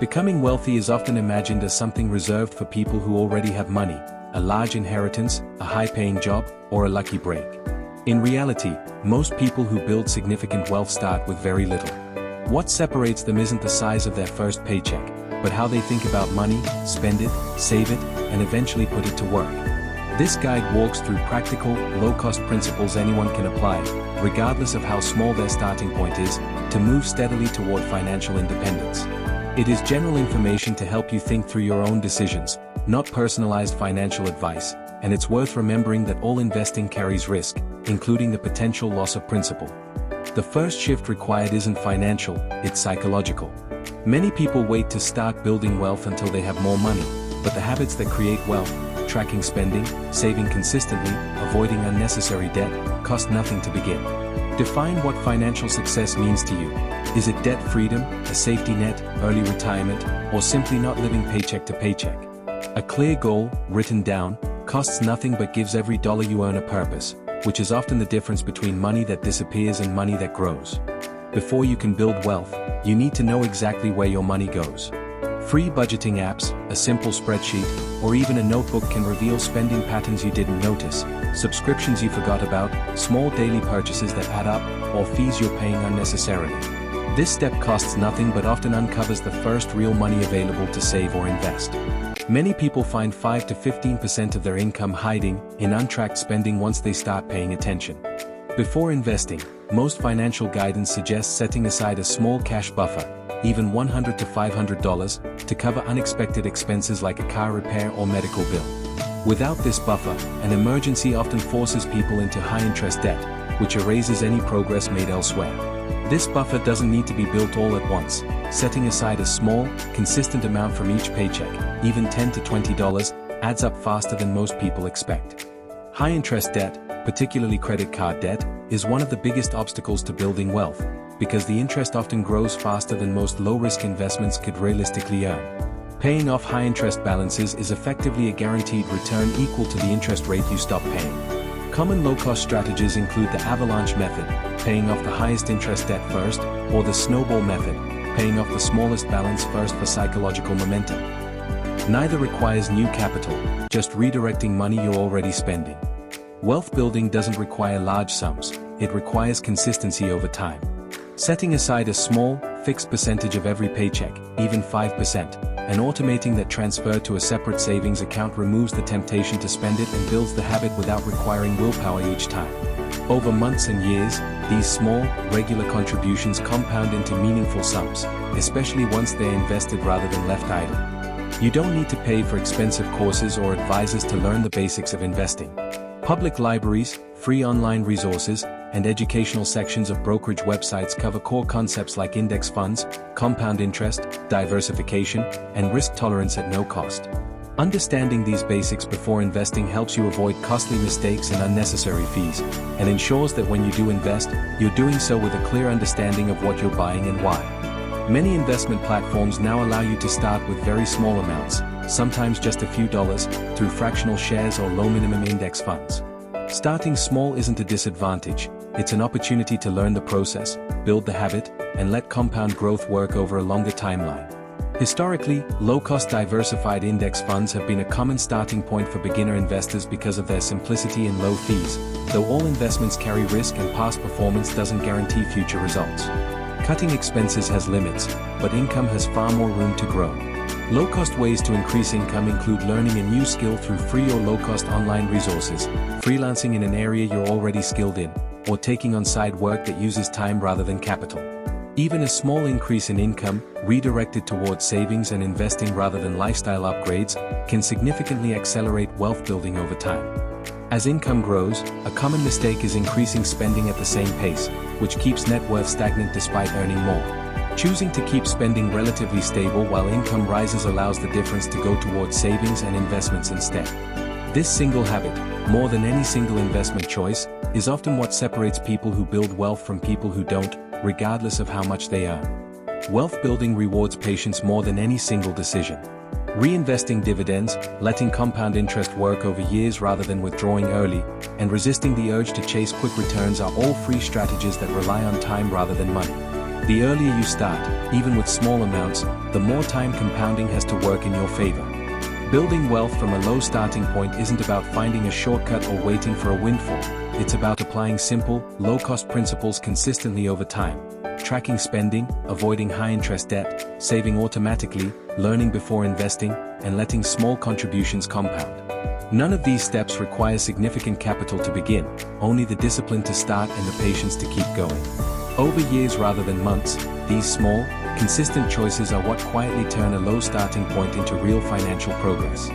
Becoming wealthy is often imagined as something reserved for people who already have money, a large inheritance, a high-paying job, or a lucky break. In reality, most people who build significant wealth start with very little. What separates them isn't the size of their first paycheck, but how they think about money, spend it, save it, and eventually put it to work. This guide walks through practical, low-cost principles anyone can apply, regardless of how small their starting point is, to move steadily toward financial independence. It is general information to help you think through your own decisions, not personalized financial advice, and it's worth remembering that all investing carries risk, including the potential loss of principal. The first shift required isn't financial, it's psychological. Many people wait to start building wealth until they have more money, but the habits that create wealth, tracking spending, saving consistently, avoiding unnecessary debt, cost nothing to begin. Define what financial success means to you. Is it debt freedom, a safety net, early retirement, or simply not living paycheck to paycheck? A clear goal, written down, costs nothing but gives every dollar you earn a purpose, which is often the difference between money that disappears and money that grows. Before you can build wealth, you need to know exactly where your money goes. Free budgeting apps, a simple spreadsheet, or even a notebook can reveal spending patterns you didn't notice, subscriptions you forgot about, small daily purchases that add up, or fees you're paying unnecessarily. This step costs nothing but often uncovers the first real money available to save or invest. Many people find 5 to 15% of their income hiding in untracked spending once they start paying attention. Before investing, most financial guidance suggests setting aside a small cash buffer, even $100 to $500, to cover unexpected expenses like a car repair or medical bill. Without this buffer, an emergency often forces people into high-interest debt, which erases any progress made elsewhere. This buffer doesn't need to be built all at once. Setting aside a small, consistent amount from each paycheck, even $10 to $20, adds up faster than most people expect. High-interest debt, particularly credit card debt, is one of the biggest obstacles to building wealth, because the interest often grows faster than most low-risk investments could realistically earn. Paying off high-interest balances is effectively a guaranteed return equal to the interest rate you stop paying. Common low-cost strategies include the avalanche method, paying off the highest interest debt first, or the snowball method, paying off the smallest balance first for psychological momentum. Neither requires new capital, just redirecting money you're already spending. Wealth building doesn't require large sums, it requires consistency over time. Setting aside a small, fixed percentage of every paycheck, even 5%, and automating that transfer to a separate savings account removes the temptation to spend it and builds the habit without requiring willpower each time. Over months and years, these small, regular contributions compound into meaningful sums, especially once they're invested rather than left idle. You don't need to pay for expensive courses or advisors to learn the basics of investing. Public libraries, free online resources, and educational sections of brokerage websites cover core concepts like index funds, compound interest, diversification, and risk tolerance at no cost. Understanding these basics before investing helps you avoid costly mistakes and unnecessary fees, and ensures that when you do invest, you're doing so with a clear understanding of what you're buying and why. Many investment platforms now allow you to start with very small amounts, sometimes just a few dollars, through fractional shares or low minimum index funds. Starting small isn't a disadvantage, it's an opportunity to learn the process, build the habit, and let compound growth work over a longer timeline. Historically, low-cost diversified index funds have been a common starting point for beginner investors because of their simplicity and low fees, though all investments carry risk and past performance doesn't guarantee future results. Cutting expenses has limits, but income has far more room to grow. Low-cost ways to increase income include learning a new skill through free or low-cost online resources, freelancing in an area you're already skilled in, or taking on side work that uses time rather than capital. Even a small increase in income, redirected towards savings and investing rather than lifestyle upgrades, can significantly accelerate wealth building over time. As income grows, a common mistake is increasing spending at the same pace, which keeps net worth stagnant despite earning more. Choosing to keep spending relatively stable while income rises allows the difference to go towards savings and investments instead. This single habit, more than any single investment choice, is often what separates people who build wealth from people who don't, regardless of how much they earn. Wealth building rewards patience more than any single decision. Reinvesting dividends, letting compound interest work over years rather than withdrawing early, and resisting the urge to chase quick returns are all free strategies that rely on time rather than money. The earlier you start, even with small amounts, the more time compounding has to work in your favor. Building wealth from a low starting point isn't about finding a shortcut or waiting for a windfall. It's about applying simple, low-cost principles consistently over time. Tracking spending, avoiding high-interest debt, saving automatically, learning before investing, and letting small contributions compound. None of these steps require significant capital to begin, only the discipline to start and the patience to keep going. Over years rather than months, these small, consistent choices are what quietly turn a low starting point into real financial progress.